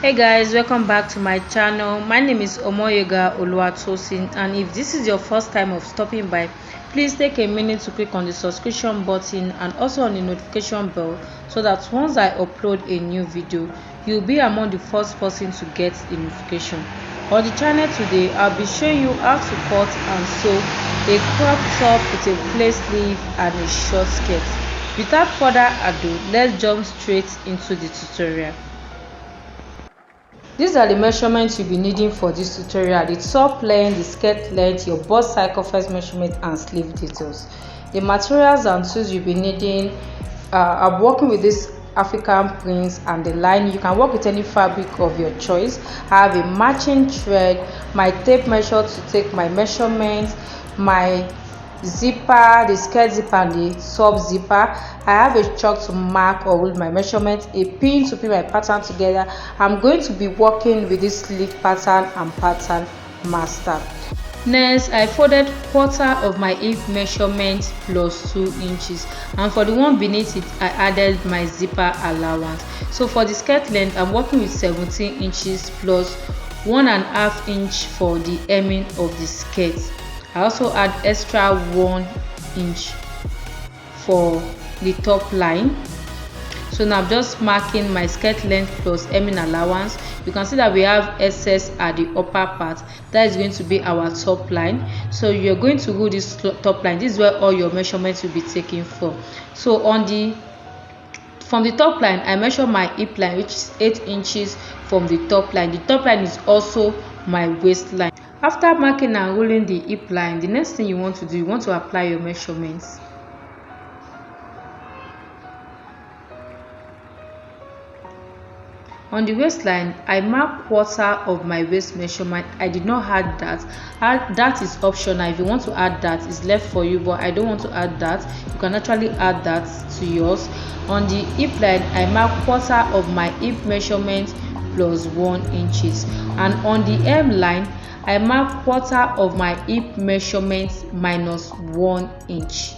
Hey guys, welcome back to my channel. My name is Omoyega Oluwatosin, and if this is your first time of stopping by, please take a minute to click on the subscription button and also on the notification bell so that once I upload a new video, you'll be among the first person to get the notification. On the channel today, I'll be showing you how to cut and sew a crop top with a flare sleeve and a short skirt. Without further ado, let's jump straight into the tutorial. These are the measurements you'll be needing for this tutorial: the top length, the skirt length, your bust circumference measurement, and sleeve details. The materials and tools you'll be needing, I'm working with this African prints and the line. You can work with any fabric of your choice. I have a matching thread, my tape measure to take my measurements, my zipper, the skirt zipper and the sub zipper. I have a chalk to mark or with my measurements, a pin to pin my pattern together. I'm going to be working with this sleeve pattern and pattern master. Next, I folded quarter of my hip measurement plus 2 inches, and for the one beneath it I added my zipper allowance. So for the skirt length, I'm working with 17 inches plus 1.5 inch for the hemming of the skirt. I also add extra 1 inch for the top line. So now I'm just marking my skirt length plus hemming allowance. You can see that we have excess at the upper part. That is going to be our top line. So you're going to go this top line. This is where all your measurements will be taken from. So from the top line, I measure my hip line, which is 8 inches from the top line. The top line is also my waistline. After marking and rolling the hip line, the next thing you want to do, you want to apply your measurements. On the waistline, I mark quarter of my waist measurement. I did not add that. That is optional. If you want to add that, it's left for you, but I don't want to add that. You can actually add that to yours. On the hip line, I mark quarter of my hip measurement plus 1 inches, and on the hem line, I mark quarter of my hip measurement minus 1 inch.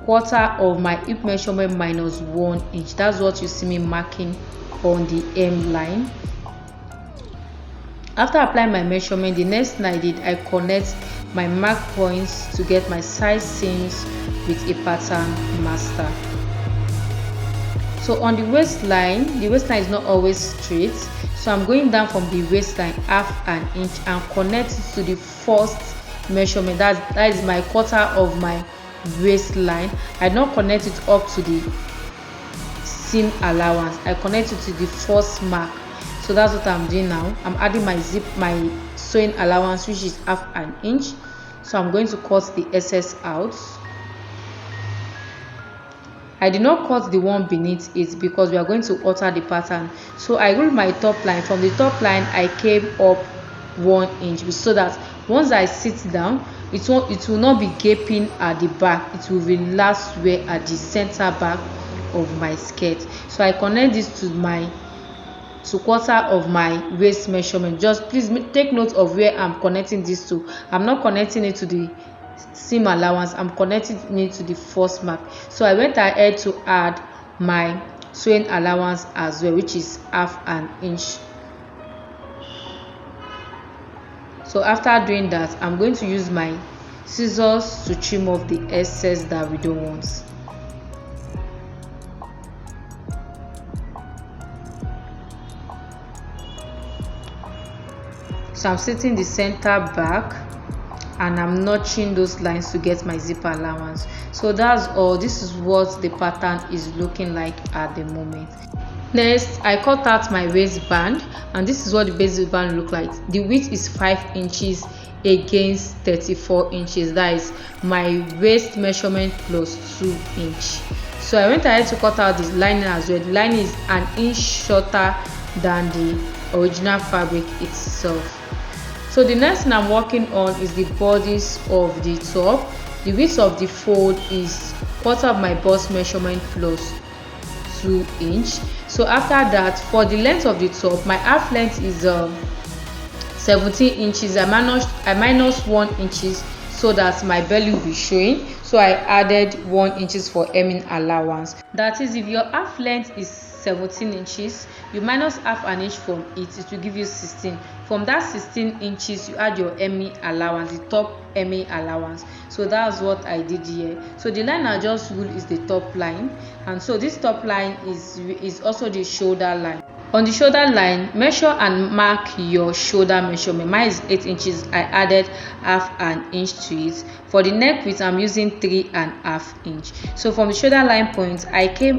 Quarter of my hip measurement minus 1 inch. That's what you see me marking on the hem line. After applying my measurement, the next thing I did, I connect my mark points to get my side seams with a pattern master. So on the waistline is not always straight, so I'm going down from the waistline 1/2 inch and connect it to the first measurement. That is my quarter of my waistline. I don't connect it up to the seam allowance. I connect it to the first mark. So that's what I'm doing now. I'm adding my sewing allowance, which is 1/2 inch. So I'm going to cut the excess out. I did not cut the one beneath it because we are going to alter the pattern. So I rolled my top line. From the top line, I came up 1 inch so that once I sit down, it will not be gaping at the back. It will relax where at the center back of my skirt. So I connect this to quarter of my waist measurement. Just please take note of where I'm connecting this to. I'm not connecting it to the seam allowance, I'm connecting it to the first mark. So I went ahead to add my sewing allowance as well, which is 1/2 inch. So after doing that, I'm going to use my scissors to trim off the excess that we don't want. So I'm setting the center back and I'm notching those lines to get my zipper allowance. So that's all. This is what the pattern is looking like at the moment. Next, I cut out my waistband, and this is what the waistband look like. The width is 5 inches against 34 inches. That is my waist measurement plus 2 inch. So I went ahead to cut out this lining as well. The lining is 1 inch shorter than the original fabric itself. So the next thing I'm working on is the bodies of the top. The width of the fold is quarter of my bust measurement plus 2 inch. So after that, for the length of the top, my half length is 17 inches. I minus 1 inches so that my belly will be showing. So I added 1 inches for hemming allowance. That is, if your half length is 17 inches. You minus half an inch from it will give you 16. From that 16 inches, you add your hemming allowance, the top hemming allowance. So that's what I did here. So the line I just ruled is the top line, and so this top line is also the shoulder line. On the shoulder line, measure and mark your shoulder measurement. Mine is 8 inches. I added half an inch to it. For the neck width, I'm using 3.5 inch. So from the shoulder line point, I came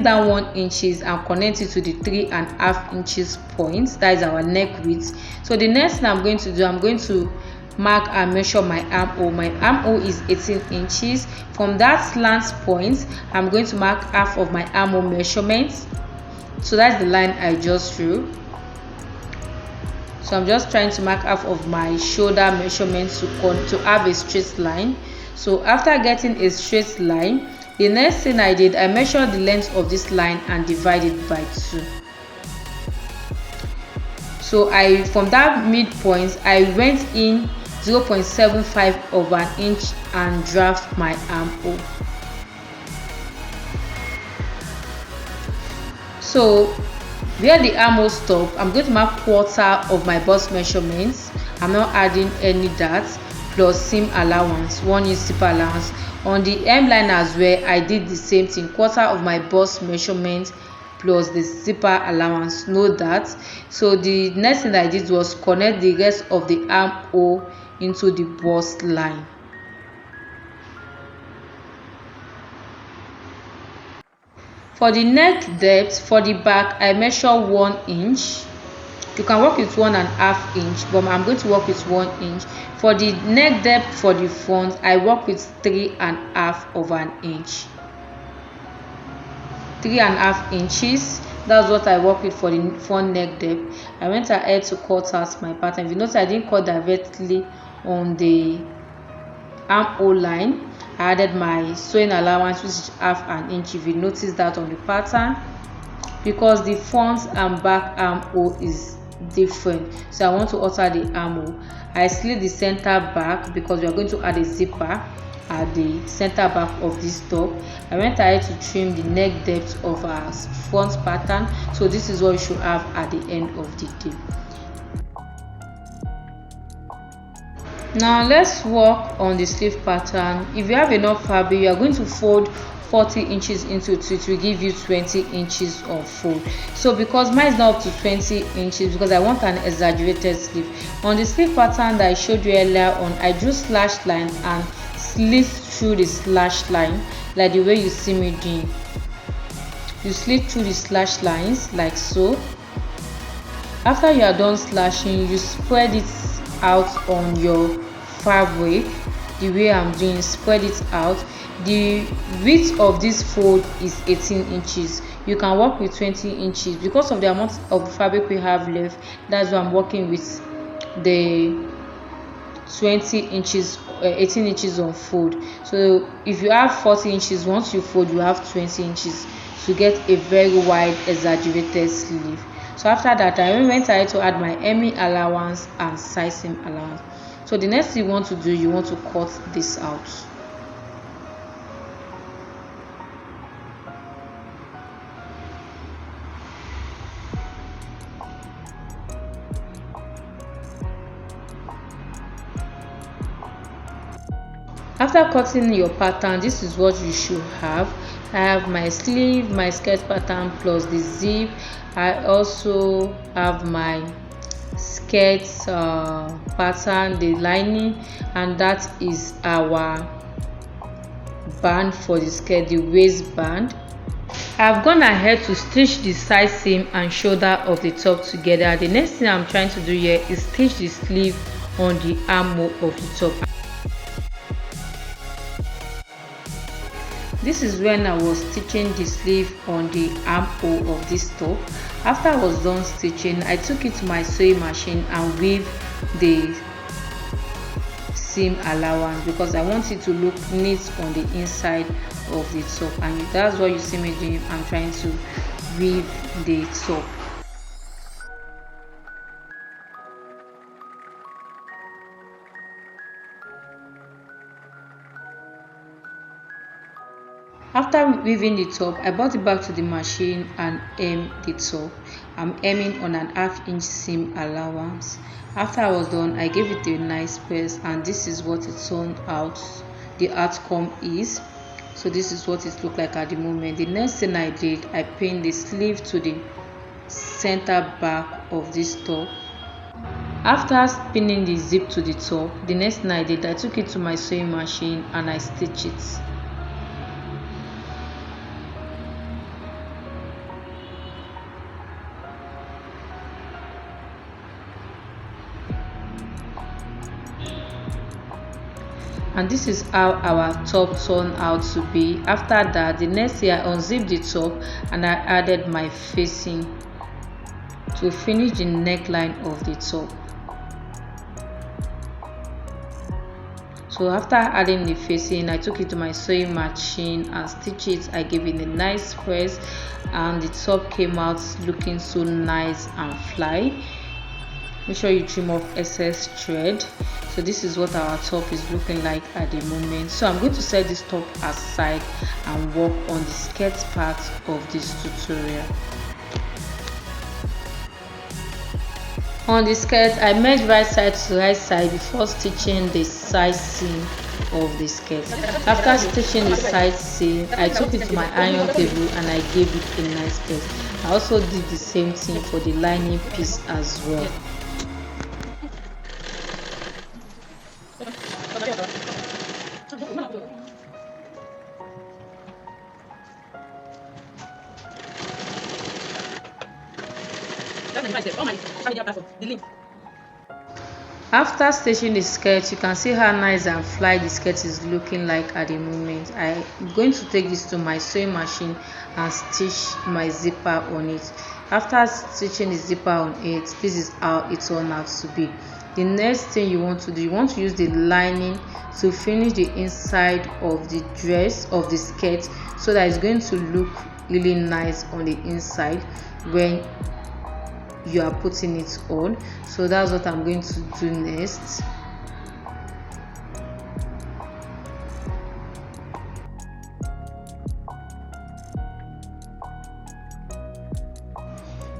down 1 inches and connected to the 3.5 inches point. That is our neck width. So the next thing I'm going to do, I'm going to mark and measure my armhole. My armhole is 18 inches. From that slant point, I'm going to mark half of my armhole measurement. So that's the line I just drew. So I'm just trying to mark half of my shoulder measurement to have a straight line. So after getting a straight line, the next thing I did, I measured the length of this line and divided by 2. So from that midpoint, I went in 0.75 of an inch and draft my armhole. So where the armhole stop, I'm going to mark quarter of my bust measurements. I'm not adding any dart, plus seam allowance, 1 inch zipper allowance. On the hemline as well, I did the same thing, quarter of my bust measurement plus the zipper allowance, no dart. So the next thing I did was connect the rest of the armhole into the bust line. For the neck depth, for the back, I measure 1 inch. You can work with 1.5 inch, but I'm going to work with 1 inch. For the neck depth for the front, I work with 3.5 of an inch. 3.5 inches. That's what I work with for the front neck depth. I went ahead to cut out my pattern. If you notice, I didn't cut directly on the armhole line. I added my sewing allowance, which is half an inch. If you notice that on the pattern, because the front and back armhole is different, so I want to alter the armhole. I slit the center back because we are going to add a zipper at the center back of this top. I went ahead to trim the neck depth of our front pattern. So this is what you should have at the end of the day. Now let's work on the sleeve pattern. If you have enough fabric, you are going to fold 40 inches into it. It will give you 20 inches of fold. So because mine is not up to 20 inches, because I want an exaggerated sleeve. On the sleeve pattern that I showed you earlier on, I drew slash line and slit through the slash line like the way you see me doing. You slit through the slash lines like so. After you are done slashing, you spread it out on your fabric the way I'm doing. Spread it out. The width of this fold is 18 inches. You can work with 20 inches because of the amount of fabric we have left. That's why I'm working with the 20 inches 18 inches on fold. So if you have 40 inches, once you fold, you have 20 inches to get a very wide exaggerated sleeve. So after that, I went ahead to add my hemming allowance and side seam allowance. So the next thing you want to do, you want to cut this out. After cutting your pattern, this is what you should have. I have my sleeve, my skirt pattern plus the zip. I also have my skirt pattern, the lining, and that is our band for the skirt, the waistband. I've gone ahead to stitch the side seam and shoulder of the top together. The next thing I'm trying to do here is stitch the sleeve on the armhole of the top. This is when I was stitching the sleeve on the armhole of this top. After I was done stitching, I took it to my sewing machine and weave the seam allowance because I want it to look neat on the inside of the top, and that's what you see me doing. I'm trying to weave the top. After weaving the top, I brought it back to the machine and hemmed the top. I'm hemming on an half-inch seam allowance. After I was done, I gave it a nice press, and this is what it turned out. The outcome is. So this is what it looked like at the moment. The next thing I did, I pinned the sleeve to the center back of this top. After pinning the zip to the top, the next thing I did, I took it to my sewing machine and I stitched it. And this is how our top turned out to be. After that, the next thing, I unzipped the top and I added my facing to finish the neckline of the top. So after adding the facing, I took it to my sewing machine and stitched it. I gave it a nice press and the top came out looking so nice and fly. Make sure you trim off excess thread. So this is what our top is looking like at the moment. So I'm going to set this top aside and work on the skirt part of this tutorial. On the skirt, I measure right side to right side before stitching the side seam of the skirt. After stitching the side seam, I took it to my iron table and I gave it a nice press. I also did the same thing for the lining piece as well. After stitching the skirt, you can see how nice and fly the skirt is looking like at the moment. I'm going to take this to my sewing machine and stitch my zipper on it. After stitching the zipper on it, this is how it turned out to be. The next thing you want to do, you want to use the lining to finish the inside of the dress of the skirt so that it's going to look really nice on the inside when you are putting it on. So that's what I'm going to do next.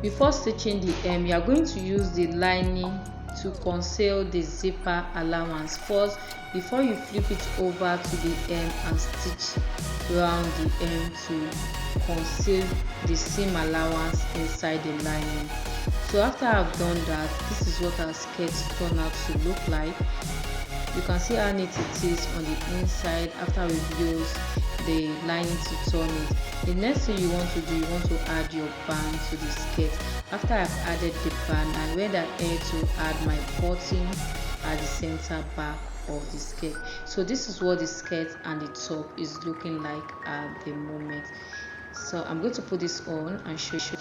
Before stitching the hem, you are going to use the lining to conceal the zipper allowance first before you flip it over to the hem and stitch around the hem to conceal the seam allowance inside the lining. So after I've done that, this is what our skirt turned out to look like. You can see how neat it is on the inside after we've used the lining to turn it. The next thing you want to do, you want to add your band to the skirt. After I've added the band, I went ahead to add my button at the center back of the skirt. So this is what the skirt and the top is looking like at the moment. So I'm going to put this on and show you.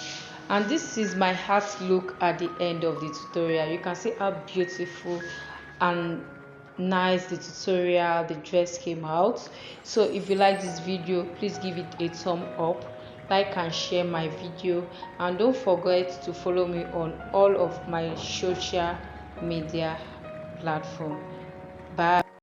And this is my hat look at the end of the tutorial. You can see how beautiful and nice the tutorial, the dress came out. So if you like this video, please give it a thumb up, like and share my video, and don't forget to follow me on all of my social media platforms. Bye.